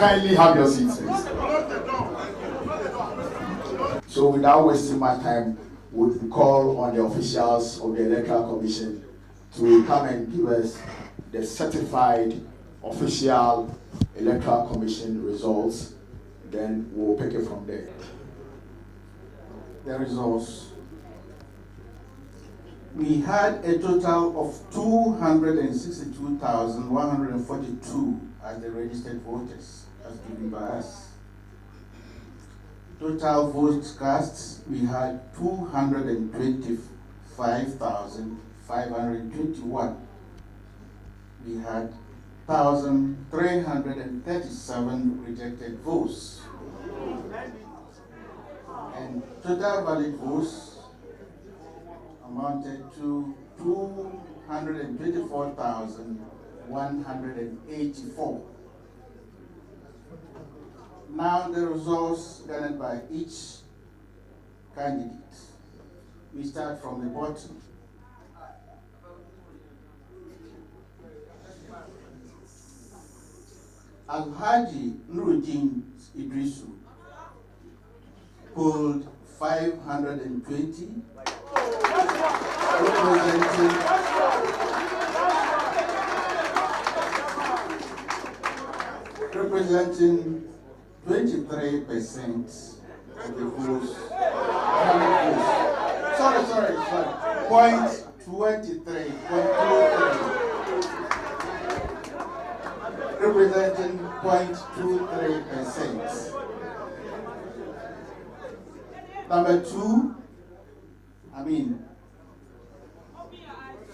kindly have your seats, please. So without wasting much time, we call on the officials of the Electoral Commission to come and give us the certified official Electoral Commission results. Then we'll pick it from there. The results. We had a total of 262,142 as the registered voters, as given by us. Total votes cast, we had 225,521. We had 1,337 rejected votes. And total valid votes amounted to 224,184. Now the results garnered by each candidate. We start from the bottom. Alhaji Nuruddin Idrisu polled 520, representing 23% of the votes. Sorry. 0.23. Representing 0.23%. Number two,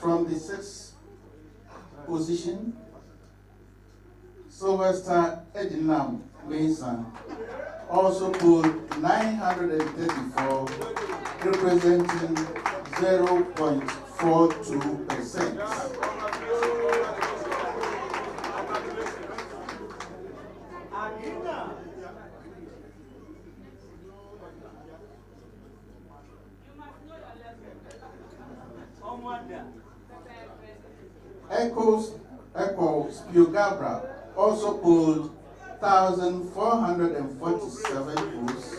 from the sixth position, Sylvester Edinam Mason also polled 934, representing 0.42%. Echo Spiogabra also polled 1,447 votes,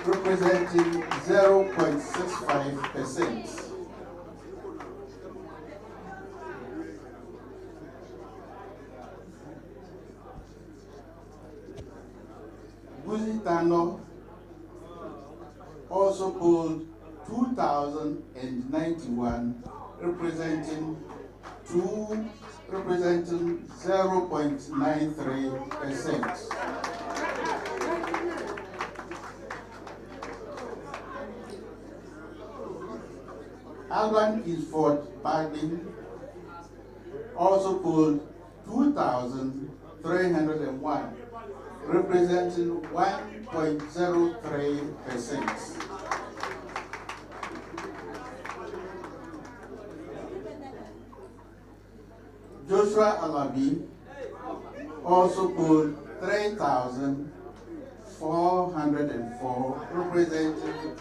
representing 0.65%. Guzitano also polled 2,091, representing 0.93%. Alban Isford Bagdin also polled 2,301, representing 1.03%. Joshua Alabi also polled 3,404, representing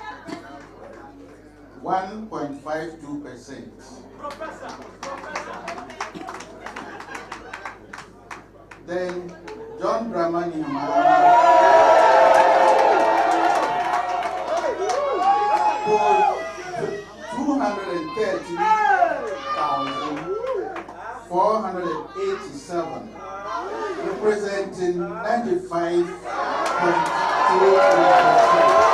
1.52%. Then John Dramani polled 230,487, representing 95.2%.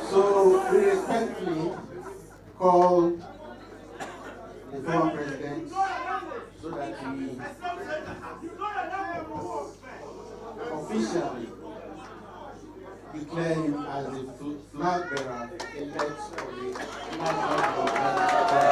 So we respectfully call the former president so that he officially declare him as the flag bearer elect of the National Democratic Party.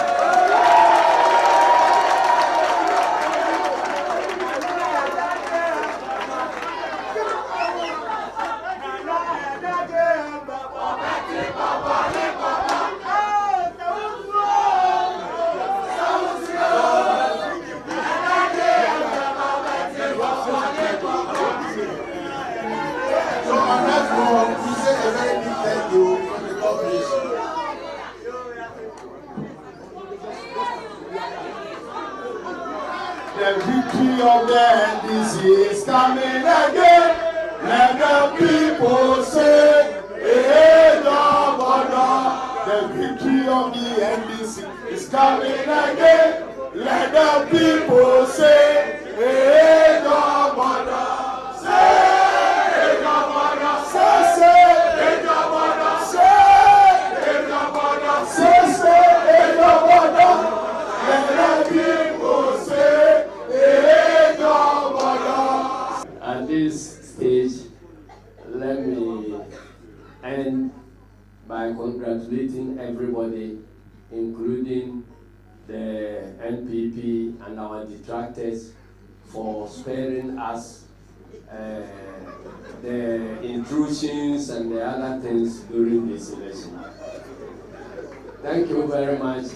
victory of the NDC is coming again. Let the people say, hey, Governor. The victory of the NDC is coming again. Let the people say, hey, Governor. Say, hey, Governor. Say, hey, Governor. Say, hey, Governor. Say, hey, Governor. Let the people say, hey, Governor. At this stage, let me end by congratulating everybody, including the NPP and our detractors, for sparing us the intrusions and the other things during this election. Thank you very much.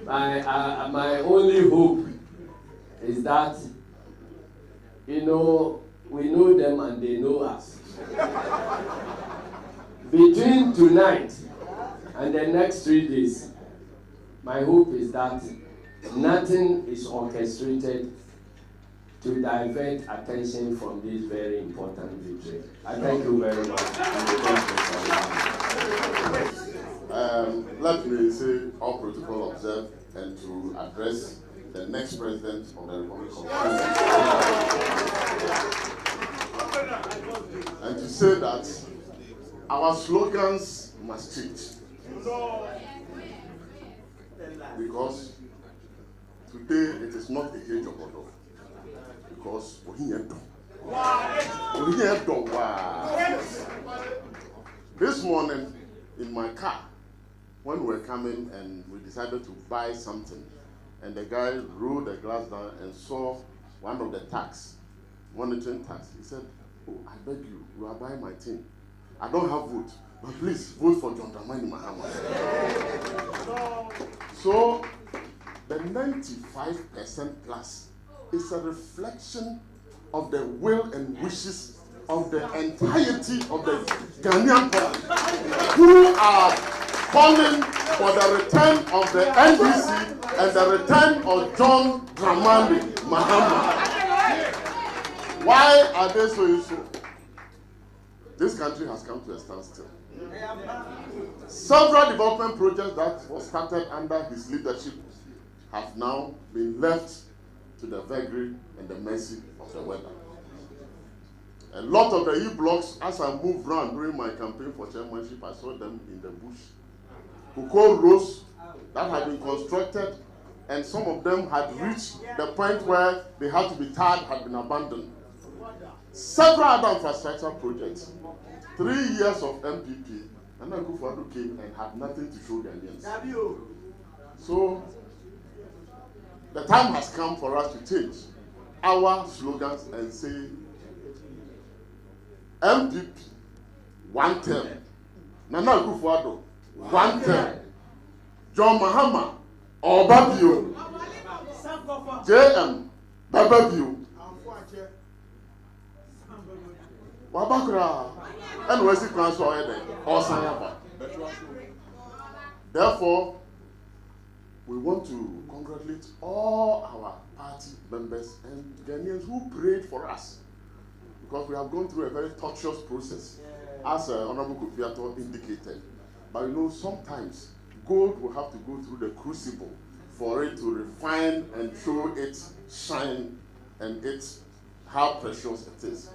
My only hope is that, we know them and they know us. Between tonight and the next 3 days, my hope is that nothing is orchestrated to divert attention from this very important victory. I thank you very much. Let me say all protocol observed and to address the next president of the Republic of Ghana. And to say that our slogans must change. Because today it is not a age of order. Because this morning in my car, when we were coming and we decided to buy something, and the guy rolled the glass down and saw one of the tax, monitoring tax. He said, "Oh, I beg you, you are buying my thing. I don't have vote, but please vote for John Dramani Mahama." So the 95% plus is a reflection of the will and wishes of the entirety of the Ghanaian public, who are calling for the return of the NDC and the return of John Dramani Mahama. Why are they so useful? This country has come to a standstill. Several development projects that were started under his leadership have now been left to the vagary and the mercy of the weather. A lot of the E-blocks, as I moved around during my campaign for chairmanship, I saw them in the bush. Cocoa rows that had been constructed, and some of them had reached the point where they had to be tarred, had been abandoned. Several other infrastructure projects. 3 years of MPP, and then Akufo-Addo came and had nothing to show Ghanaians. So the time has come for us to change our slogans and say, MPP, one term. Nana Akufo-Addo, one term. John Mahama, Obabio. JM, Bababio. Wabakura, and Wesley Council or Sayaba. Therefore, we want to congratulate all our party members and Ghanaians who prayed for us, because we have gone through a very tortuous process, as Honorable Kofi indicated. But sometimes gold will have to go through the crucible for it to refine and show its shine and how precious it is.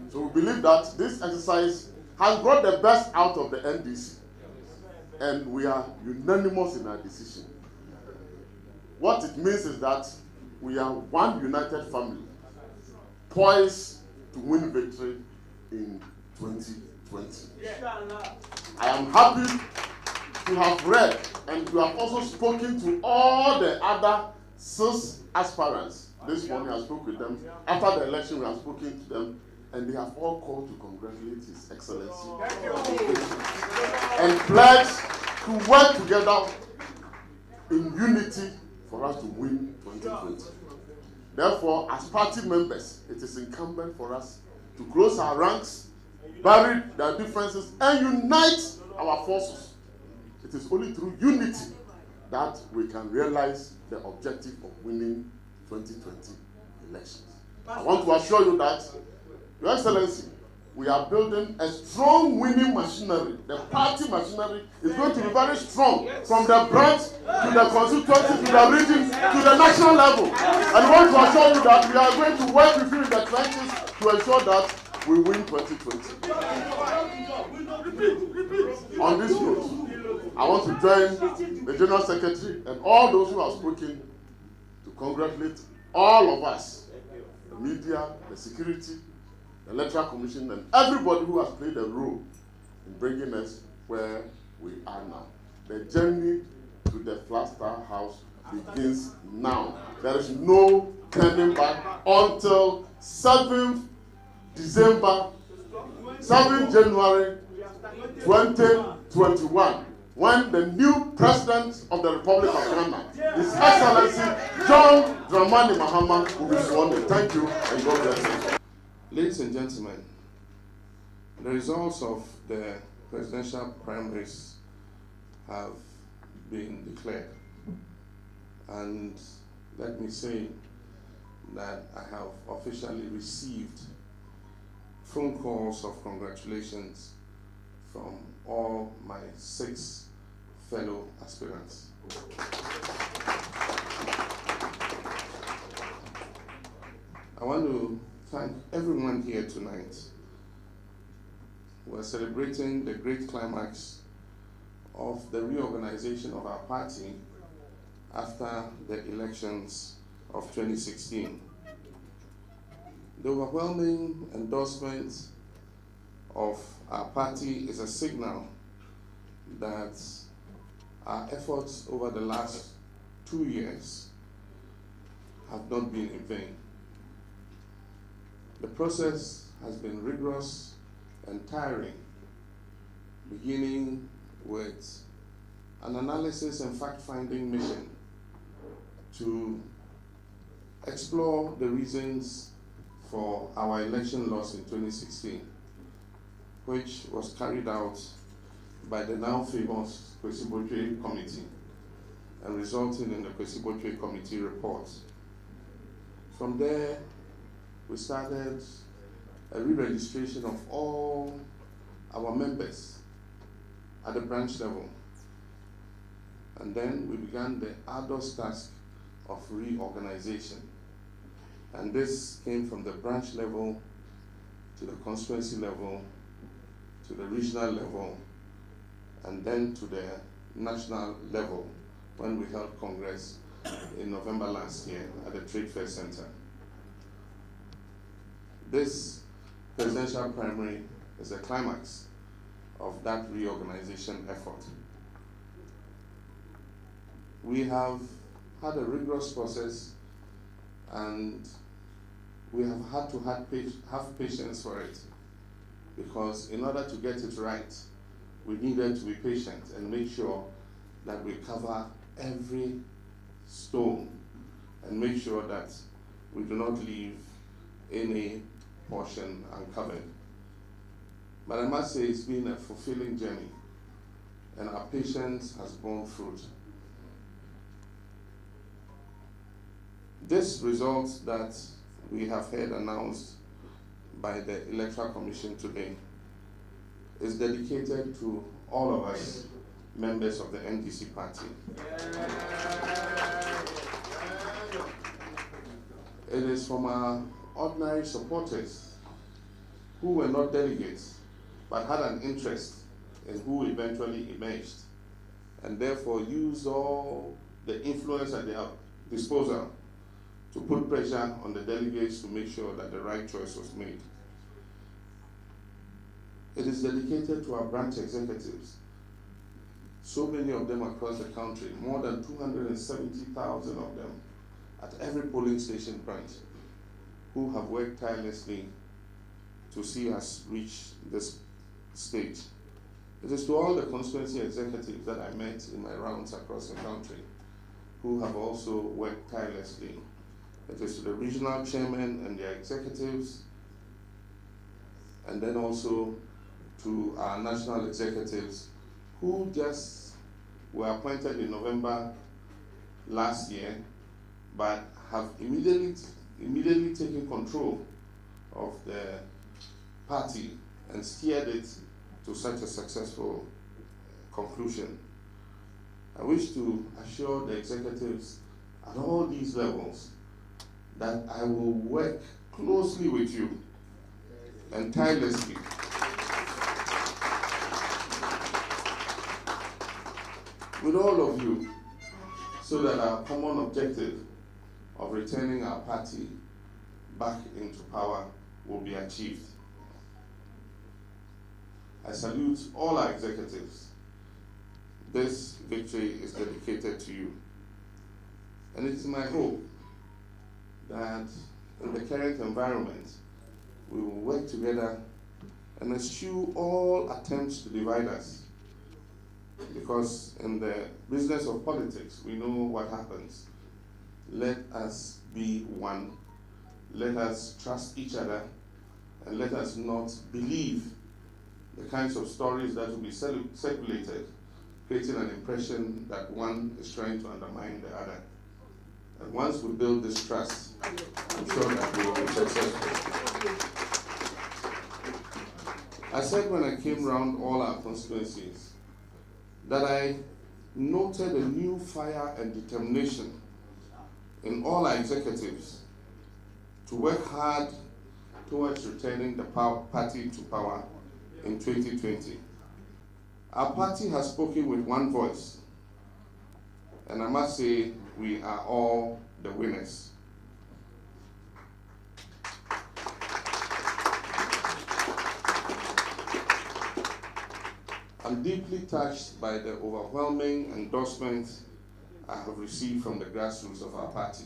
So we believe that this exercise has brought the best out of the NDC, and we are unanimous in our decision. What it means is that we are one united family, poised to win victory in 2020. I am happy to have read and to have also spoken to all the other 6 aspirants. This morning I spoke with them. After the election, we have spoken to them, and they have all called to congratulate His Excellency and pledge to work together in unity for us to win 2020. Therefore, as party members, it is incumbent for us to close our ranks, bury their differences, and unite our forces. It is only through unity that we can realize the objective of winning 2020 elections. I want to assure you that, Your Excellency, we are building a strong winning machinery. The party machinery is going to be very strong from the branch to the constituency to the region to the national level. And I want to assure you that we are going to work with you in the trenches to ensure that we win 2020. On this note, I want to join the General Secretary and all those who have spoken to congratulate all of us, the media, the security, the Electoral Commission, and everybody who has played a role in bringing us where we are now. The journey to the Flagstaff House begins now. There is no turning back until 7th December, 7th January 2021, when the new President of the Republic of Ghana, His Excellency John Dramani Mahama, will be sworn in. Thank you, and God bless you. Ladies and gentlemen, the results of the presidential primaries have been declared, and let me say that I have officially received phone calls of congratulations from all my 6 fellow aspirants. I want to thank everyone here tonight. We're celebrating the great climax of the reorganization of our party after the elections of 2016. The overwhelming endorsement of our party is a signal that our efforts over the last 2 years have not been in vain. The process has been rigorous and tiring, beginning with an analysis and fact-finding mission to explore the reasons for our election loss in 2016, which was carried out by the now famous Kwesi Botwe Committee and resulting in the Kwesi Botwe Committee report. From there, we started a re-registration of all our members at the branch level. And then we began the arduous task of reorganization. And this came from the branch level to the constituency level, to the regional level, and then to the national level when we held Congress in November last year at the Trade Fair Center. This presidential primary is a climax of that reorganization effort. We have had a rigorous process, and we have had to have patience for it, because in order to get it right, we needed to be patient and make sure that we cover every stone and make sure that we do not leave any portion uncovered. But I must say it's been a fulfilling journey, and our patience has borne fruit. This result that we have heard announced by the Electoral Commission today is dedicated to all of us, members of the NDC party. It is from our ordinary supporters who were not delegates but had an interest in who eventually emerged, and therefore used all the influence at their disposal to put pressure on the delegates to make sure that the right choice was made. It is dedicated to our branch executives, so many of them across the country, more than 270,000 of them at every polling station branch, who have worked tirelessly to see us reach this stage. It is to all the constituency executives that I met in my rounds across the country, who have also worked tirelessly. It is to the regional chairmen and their executives, and then also to our national executives, who just were appointed in November last year, but have immediately immediately taken control of the party and steered it to such a successful conclusion. I wish to assure the executives at all these levels that I will work closely with you and tirelessly with all of you so that our common objective of returning our party back into power will be achieved. I salute all our executives. This victory is dedicated to you. And it is my hope that in the current environment, we will work together and eschew all attempts to divide us. Because in the business of politics, we know what happens. Let us be one. Let us trust each other. And let us not believe the kinds of stories that will be circulated, creating an impression that one is trying to undermine the other. And once we build this trust, I'm sure that we will be successful. I said when I came around all our constituencies that I noted a new fire and determination in all our executives to work hard towards returning the party to power in 2020. Our party has spoken with one voice, and I must say we are all the winners. I'm deeply touched by the overwhelming endorsement I have received from the grassroots of our party.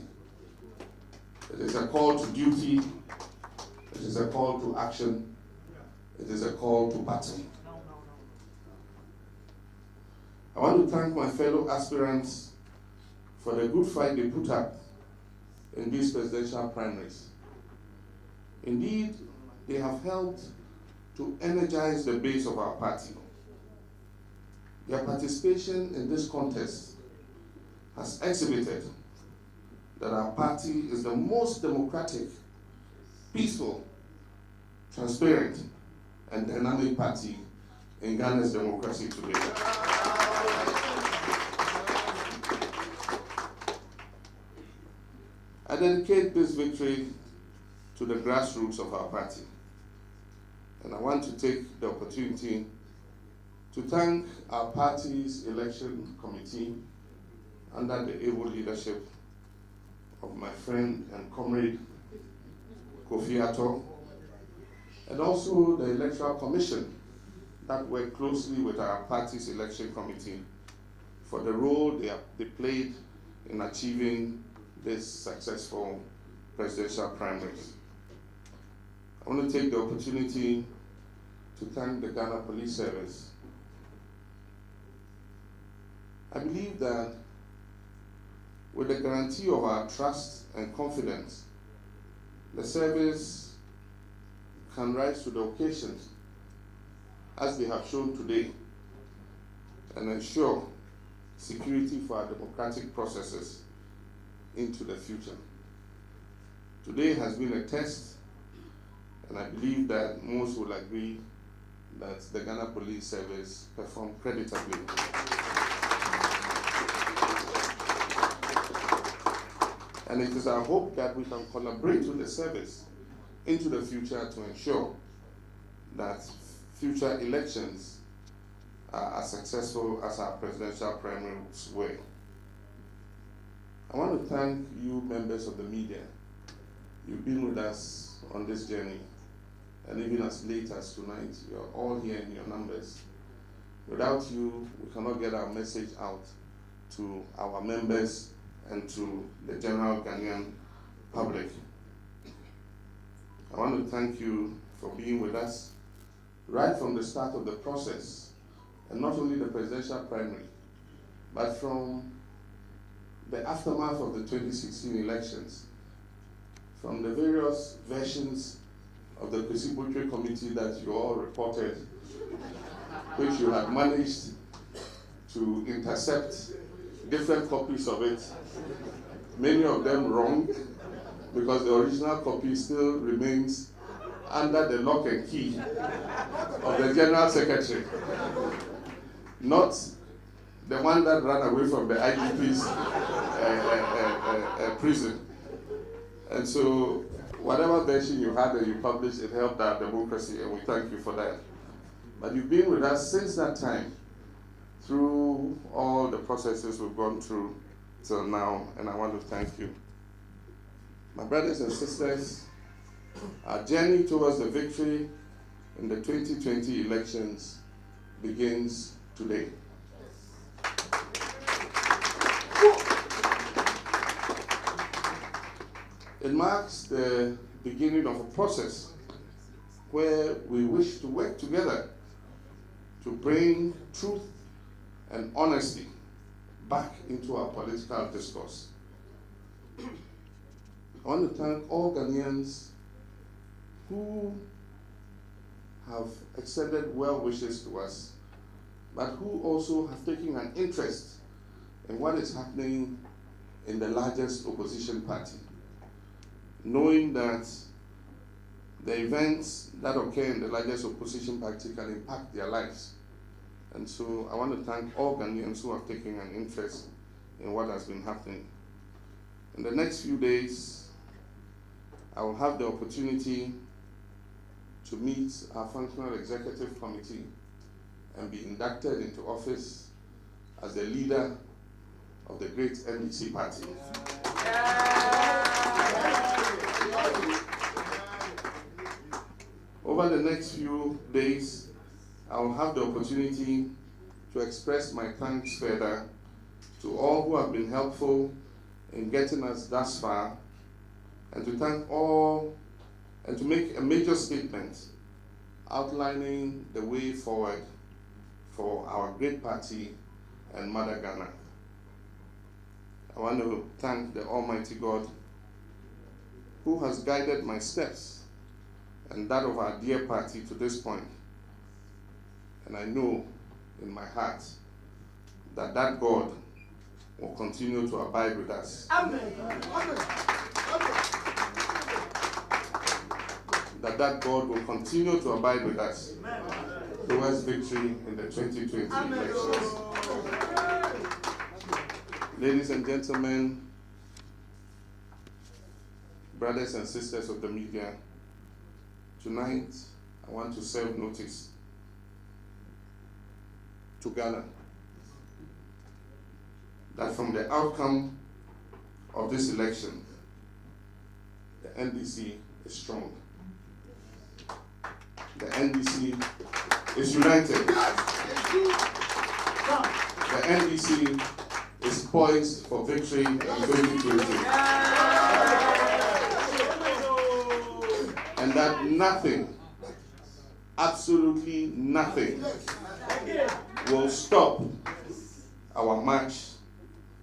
It is a call to duty, it is a call to action, it is a call to battle. I want to thank my fellow aspirants for the good fight they put up in these presidential primaries. Indeed, they have helped to energize the base of our party. Their participation in this contest has exhibited that our party is the most democratic, peaceful, transparent, and dynamic party in Ghana's democracy today. I dedicate this victory to the grassroots of our party. And I want to take the opportunity to thank our party's election committee under the able leadership of my friend and comrade Kofi Atto, and also the Electoral Commission that worked closely with our party's election committee for the role they played in achieving this successful presidential primaries. I want to take the opportunity to thank the Ghana Police Service. I believe that with the guarantee of our trust and confidence, the service can rise to the occasions as they have shown today and ensure security for our democratic processes into the future. Today has been a test, and I believe that most will agree that the Ghana Police Service performed creditably. And it is our hope that we can collaborate with the service into the future to ensure that future elections are as successful as our presidential primaries were. I want to thank you, members of the media. You've been with us on this journey, and even as late as tonight, you're all here in your numbers. Without you, we cannot get our message out to our members and to the general Ghanaian public. I want to thank you for being with us right from the start of the process, and not only the presidential primary, but from the aftermath of the 2016 elections, from the various versions of the Participatory Committee that you all reported, which you had managed to intercept different copies of it, many of them wrong, because the original copy still remains under the lock and key of the General Secretary, not the one that ran away from the IGP's prison. And so whatever version you had and you published, it helped our democracy, and we thank you for that. But you've been with us since that time, through all the processes we've gone through till now, and I want to thank you. My brothers and sisters, our journey towards the victory in the 2020 elections begins today. It marks the beginning of a process where we wish to work together to bring truth and honesty back into our political discourse. I want to thank all Ghanaians who have extended well wishes to us, but who also have taken an interest in what is happening in the largest opposition party, knowing that the events that occur in the largest opposition party can impact their lives. And so I want to thank all Ghanaians who have taken an interest in what has been happening. In the next few days, I will have the opportunity to meet our functional executive committee and be inducted into office as the leader of the great NDC party. Over the next few days, I will have the opportunity to express my thanks further to all who have been helpful in getting us thus far, and to thank all and to make a major statement outlining the way forward for our great party and Mother Ghana. I want to thank the Almighty God who has guided my steps and that of our dear party to this point. And I know in my heart that that God will continue to abide with us. Amen. That God will continue to abide with us towards victory in the 2020 elections. Ladies and gentlemen, brothers and sisters of the media, tonight I want to serve notice to Ghana that from the outcome of this election, the NDC is strong. The NDC is united. The NDC is poised for victory in 2020. And that nothing, absolutely nothing, will stop our march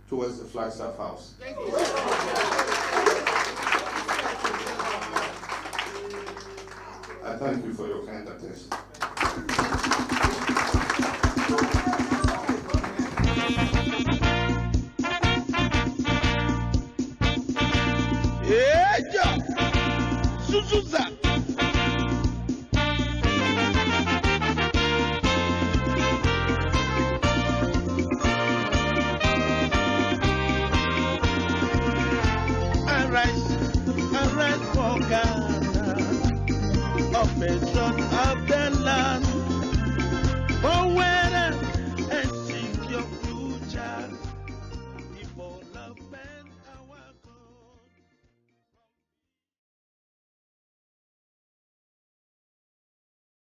towards the Flagstaff House. I thank you for your kind attention.